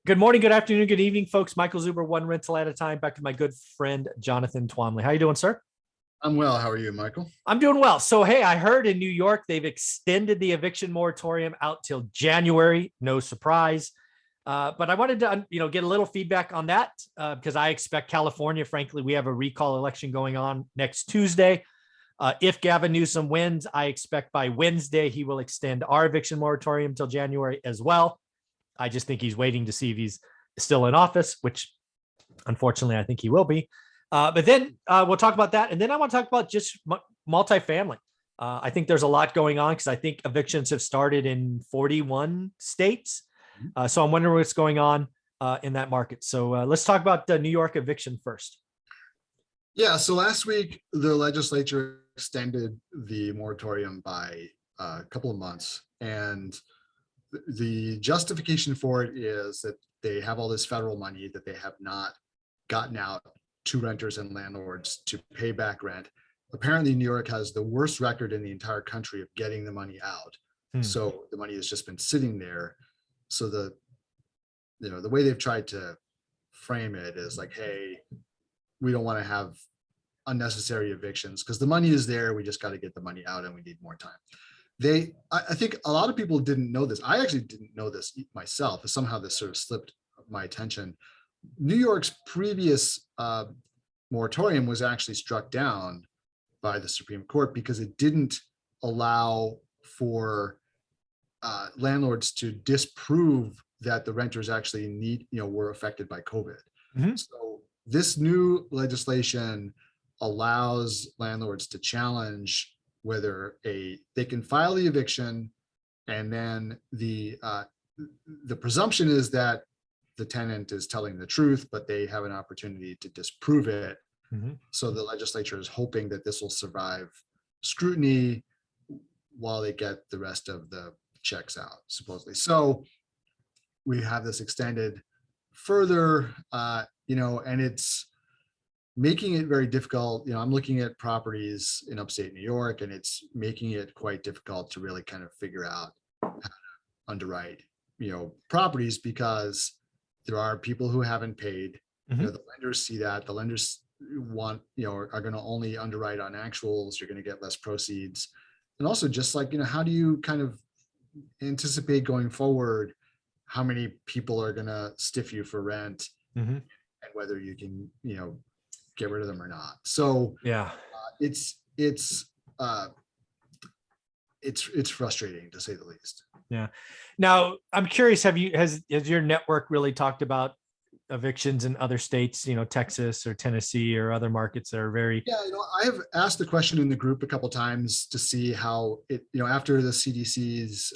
Good morning, good afternoon, good evening, folks. Michael Zuber, one rental at a time. Back to my good friend, Jonathan Twomley. How you doing, sir? I'm well. How are you, Michael? I'm doing well. So, hey, I heard in New York, they've extended the eviction moratorium out till January. No surprise. But I wanted to, get a little feedback on that because I expect California, frankly, we have a recall election going on next Tuesday. If Gavin Newsom wins, I expect by Wednesday, he will extend our eviction moratorium till January as well. I just think he's waiting to see if he's still in office, which unfortunately I think he will be. But then we'll talk about that. And then I want to talk about just multifamily. I think there's a lot going on because I think evictions have started in 41 states. So I'm wondering what's going on in that market. So let's talk about the New York eviction first. Yeah. So last week, the legislature extended the moratorium by a couple of months. And the justification for it is that they have all this federal money that they have not gotten out to renters and landlords to pay back rent. Apparently, New York has the worst record in the entire country of getting the money out. So the money has just been sitting there. So the way they've tried to frame it is like, hey, we don't want to have unnecessary evictions because the money is there. We just got to get the money out and we need more time. I think a lot of people didn't know this. I actually didn't know this myself. Somehow this sort of slipped my attention. New York's previous moratorium was actually struck down by the Supreme Court because it didn't allow for landlords to disprove that the renters actually were affected by COVID. So this new legislation allows landlords to challenge whether they can file the eviction, and then the presumption is that the tenant is telling the truth, but they have an opportunity to disprove it. So the legislature is hoping that this will survive scrutiny while they get the rest of the checks out, supposedly. So we have this extended further, and it's making it very difficult. I'm looking at properties in upstate New York, and it's making it quite difficult to really kind of figure out how to underwrite, properties, because there are people who haven't paid. The lenders see that. The lenders want, are going to only underwrite on actuals. You're going to get less proceeds. And also just like, how do you kind of anticipate going forward how many people are going to stiff you for rent and whether you can, get rid of them or not. So yeah, it's frustrating to say the least. Yeah. Now I'm curious, has your network really talked about evictions in other states, Texas or Tennessee or other markets that are very... Yeah, I have asked the question in the group a couple of times to see how it, after the CDC's,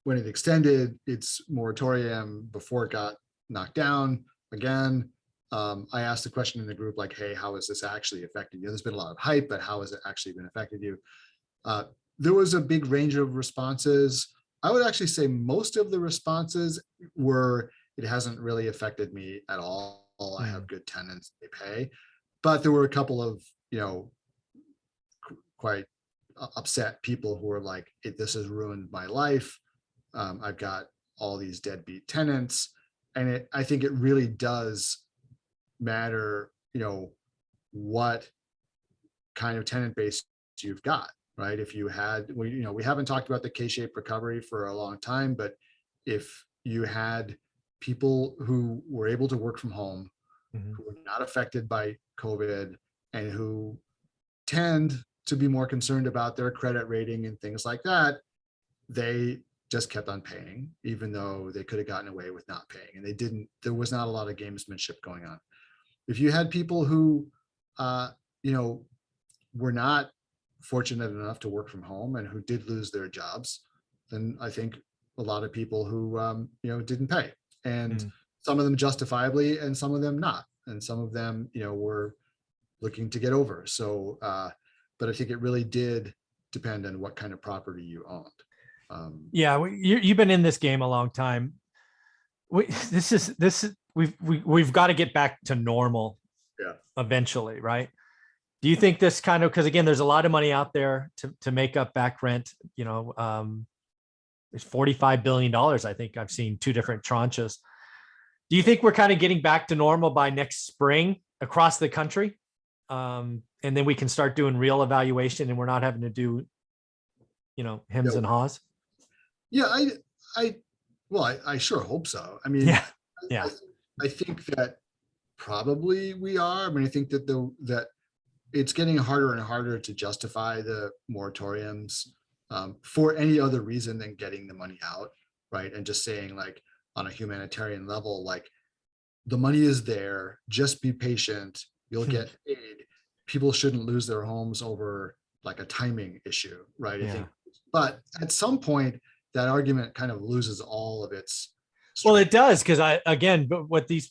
when it extended its moratorium before it got knocked down again. I asked the question in the group, like, hey, how has this actually affected you? There's been a lot of hype, but how has it actually been affected you? There was a big range of responses. I would actually say most of the responses were, it hasn't really affected me at all. I have good tenants, they pay. But there were a couple of, quite upset people who were like, this has ruined my life. I've got all these deadbeat tenants. And I think it really does matter, what kind of tenant base you've got, right? If you had, we haven't talked about the K-shaped recovery for a long time, but if you had people who were able to work from home, who were not affected by COVID, and who tend to be more concerned about their credit rating and things like that, they just kept on paying, even though they could have gotten away with not paying. And they didn't, there was not a lot of gamesmanship going on. If you had people who, were not fortunate enough to work from home and who did lose their jobs, then I think a lot of people who, didn't pay, and some of them justifiably and some of them not. And some of them, were looking to get over. So, but I think it really did depend on what kind of property you owned. Yeah, you've been in this game a long time. We've got to get back to normal eventually, right? Do you think this kind of, because again, there's a lot of money out there to make up back rent, It's $45 billion. I think I've seen 2 different tranches. Do you think we're kind of getting back to normal by next spring across the country? And then we can start doing real evaluation and we're not having to do, hems and haws. Yeah, I sure hope so. I mean, Yeah. Yeah. I think that probably we are. I mean, I think that that it's getting harder and harder to justify the moratoriums for any other reason than getting the money out, right? And just saying, like, on a humanitarian level, like, the money is there, just be patient, you'll get paid. People shouldn't lose their homes over like a timing issue, right? I think, but at some point, that argument kind of loses all of its Well, strength. it does, because but what these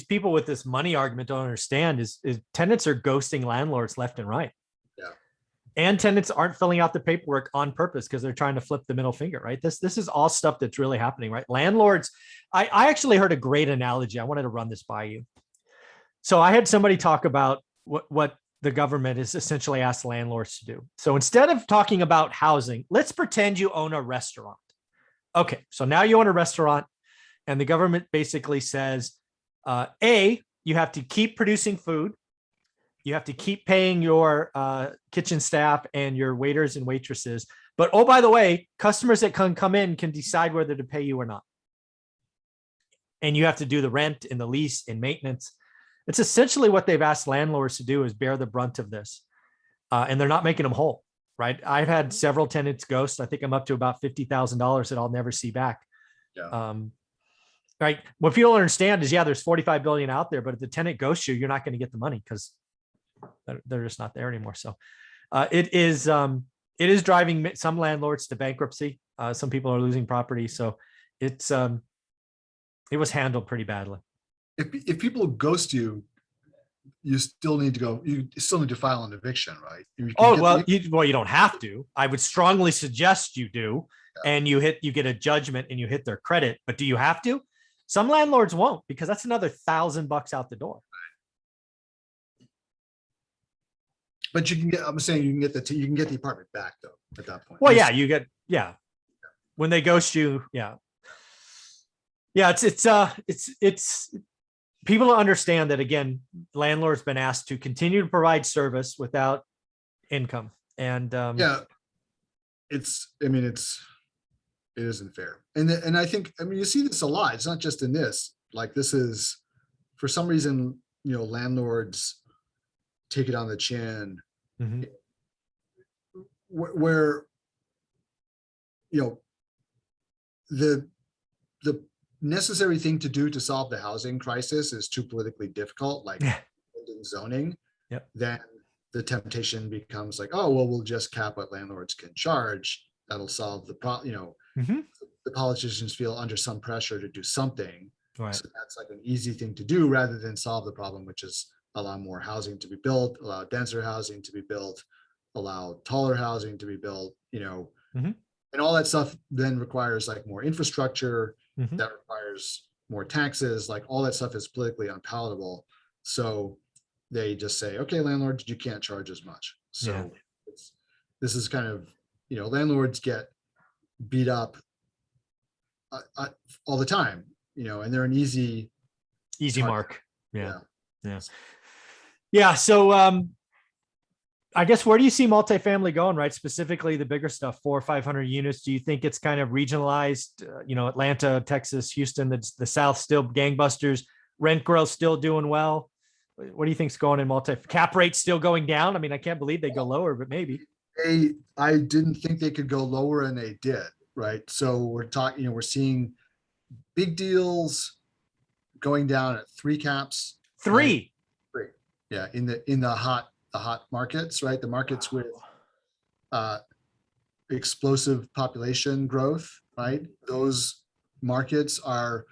people with this money argument don't understand is tenants are ghosting landlords left and right. Yeah. And tenants aren't filling out the paperwork on purpose because they're trying to flip the middle finger, right? This is all stuff that's really happening, right? Landlords, I actually heard a great analogy. I wanted to run this by you. So I had somebody talk about what the government is essentially asked landlords to do. So instead of talking about housing, let's pretend you own a restaurant. Okay, so now you own a restaurant, and the government basically says, A, you have to keep producing food. You have to keep paying your kitchen staff and your waiters and waitresses. But, oh, by the way, customers that can come in can decide whether to pay you or not. And you have to do the rent and the lease and maintenance. It's essentially what they've asked landlords to do, is bear the brunt of this. And they're not making them whole, right? I've had several tenants ghost. I think I'm up to about $50,000 that I'll never see back. Yeah. Right. What people understand is, there's 45 billion out there, but if the tenant ghosts you, you're not going to get the money because they're just not there anymore. So it is driving some landlords to bankruptcy. Some people are losing property. So it was handled pretty badly. If people ghost you, you still need to file an eviction, right? You don't have to. I would strongly suggest you do. Yeah. And you get a judgment and you hit their credit, but do you have to? Some landlords won't, because that's another $1,000 out the door. But I'm saying you can get the apartment back though at that point. Well, yeah, when they ghost you, yeah. It's people don't understand that, again, landlords been asked to continue to provide service without income. And it isn't fair. And I think, you see this a lot. It's not just in this, like, this is, for some reason, landlords take it on the chin. Mm-hmm. Where the necessary thing to do to solve the housing crisis is too politically difficult, like zoning. Yep. Then the temptation becomes like, oh, well, we'll just cap what landlords can charge. That'll solve the problem. Mm-hmm. The politicians feel under some pressure to do something. Right. So that's like an easy thing to do rather than solve the problem, which is allow more housing to be built, allow denser housing to be built, allow taller housing to be built, mm-hmm. And all that stuff then requires like more infrastructure. Mm-hmm. That requires more taxes. Like, all that stuff is politically unpalatable. So they just say, okay, landlords, you can't charge as much. So this is kind of, landlords get beat up all the time, and they're an easy mark. Yeah. So I guess, where do you see multifamily going, right? Specifically the bigger stuff, 400 or 500 units. Do you think it's kind of regionalized? Atlanta, Texas, Houston, the South still gangbusters, rent growth still doing well. What do you think's going in cap rates still going down? I mean, I can't believe they go lower, but maybe. I didn't think they could go lower, and they did, right? So we're seeing big deals going down at 3 caps. 3. Right? 3. Yeah, in the hot markets, right? The markets with explosive population growth, right? Those markets are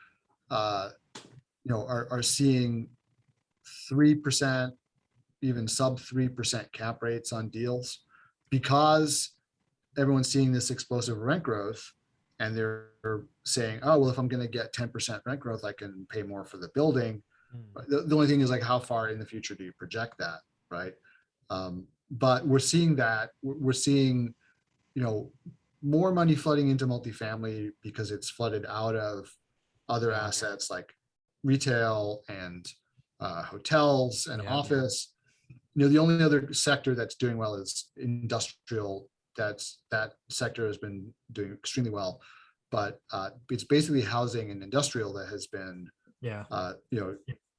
seeing 3%, even sub 3% cap rates on deals, because everyone's seeing this explosive rent growth, and they're saying, oh, well, if I'm going to get 10% rent growth, I can pay more for the building. The only thing is, like, how far in the future do you project that, right? But we're seeing more money flooding into multifamily because it's flooded out of other Yeah. assets like retail and hotels and Yeah. office. The only other sector that's doing well is industrial. That sector has been doing extremely well, but it's basically housing and industrial that has been, Yeah.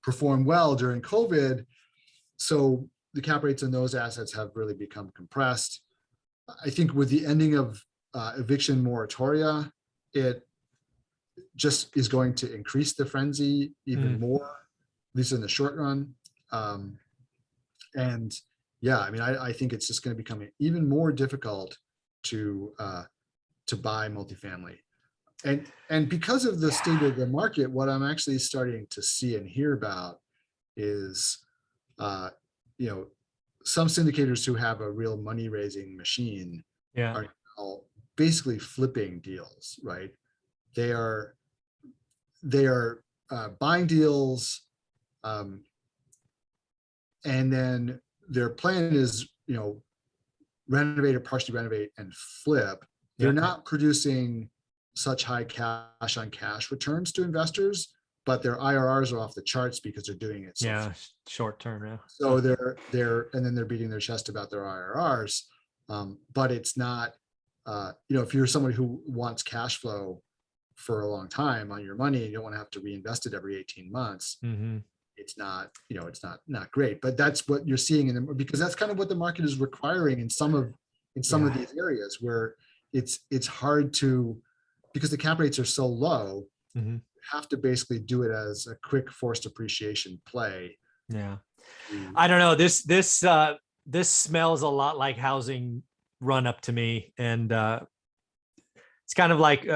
performed well during COVID. So the cap rates in those assets have really become compressed. I think with the ending of eviction moratoria, it just is going to increase the frenzy even more, at least in the short run. And yeah, I mean, I think it's just going to become even more difficult to buy multifamily. And because of the state of the market, what I'm actually starting to see and hear about is, some syndicators who have a real money raising machine Yeah. are now basically flipping deals, right? They are buying deals, and then their plan is, renovate or partially renovate and flip. They're Yeah. not producing such high cash on cash returns to investors, but their IRRs are off the charts because they're doing it. Yeah. Short term. Yeah. So and then they're beating their chest about their IRRs. But it's not, if you're somebody who wants cash flow for a long time on your money, you don't want to have to reinvest it every 18 months. It's not, not great, but that's what you're seeing because that's kind of what the market is requiring in some of these areas where it's hard to, because the cap rates are so low, you have to basically do it as a quick forced appreciation play. Yeah. I don't know. This smells a lot like housing run up to me. And it's kind of like,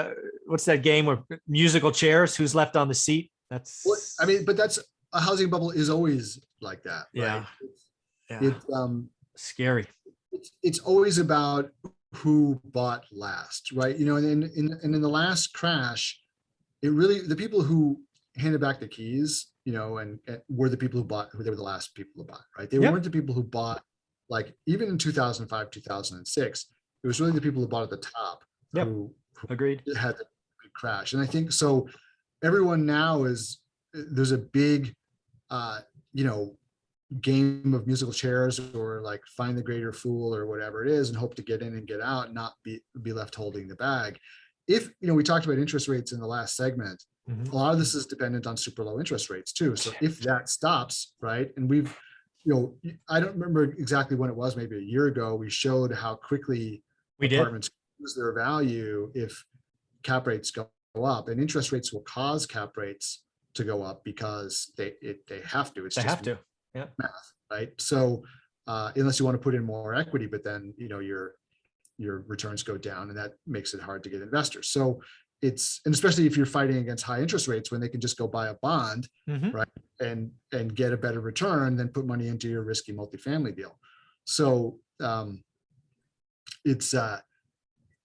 what's that game where musical chairs, who's left on the seat? That's, but that's a housing bubble is always like that. Yeah. Right? Yeah. It's scary. It's always about who bought last, right? And in the last crash, it really, the people who handed back the keys, and were the people who they were the last people to buy, right? They weren't the people who bought, like, even in 2005, 2006, it was really the people who bought at the top who Agreed. had the big crash. And I think so everyone now there's a big, game of musical chairs, or like find the greater fool or whatever it is, and hope to get in and get out and not be left holding the bag. If, we talked about interest rates in the last segment, a lot of this is dependent on super low interest rates too. So if that stops, right, and we've, I don't remember exactly when it was, maybe a year ago, we showed how quickly apartments lose their value if cap rates go up, and interest rates will cause cap rates to go up because they have to. It's just have to. Yeah. Math, right? So unless you want to put in more equity, but then your returns go down, and that makes it hard to get investors. So and especially if you're fighting against high interest rates, when they can just go buy a bond, right, and get a better return than put money into your risky multifamily deal. So it's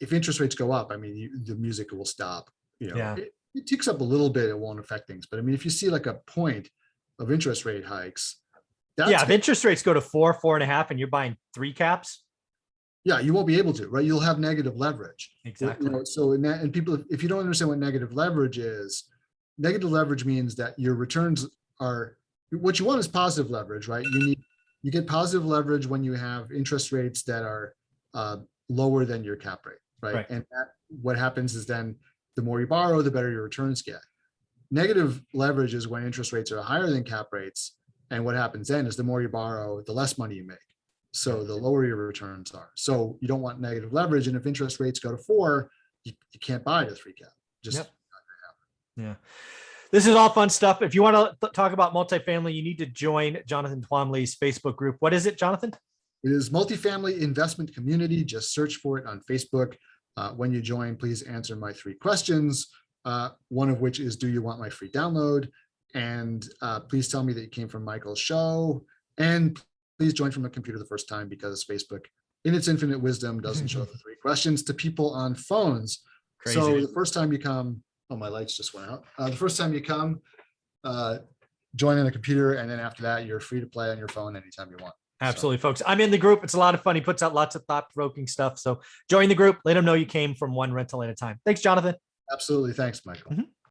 if interest rates go up, I mean, the music will stop. It ticks up a little bit, it won't affect things. But I mean, if you see like a point of interest rate hikes, if interest rates go to 4.5, and you're buying 3 caps, you won't be able to, right? You'll have negative leverage. Exactly. So and people, if you don't understand what negative leverage is, negative leverage means that your returns are, what you want is positive leverage, right? You get positive leverage when you have interest rates that are lower than your cap rate, right? And what happens is then the more you borrow, the better your returns get. Negative leverage is when interest rates are higher than cap rates. And what happens then is the more you borrow, the less money you make. So the lower your returns are. So you don't want negative leverage. And if interest rates go to 4, you can't buy at a 3 cap. Just not gonna happen. Yeah. This is all fun stuff. If you want to talk about multifamily, you need to join Jonathan Twomley's Facebook group. What is it, Jonathan? It is Multifamily Investment Community. Just search for it on Facebook. When you join, please answer my 3 questions. One of which is, do you want my free download? And please tell me that you came from Michael's show. And please join from a computer the first time, because Facebook, in its infinite wisdom, doesn't show the 3 questions to people on phones. Crazy. So the first time you come, oh, my lights just went out. The first time you come, join on a computer, and then after that, you're free to play on your phone anytime you want. Absolutely, folks. I'm in the group. It's a lot of fun. He puts out lots of thought-provoking stuff. So join the group. Let him know you came from one rental at a time. Thanks, Jonathan. Absolutely. Thanks, Michael. Mhm.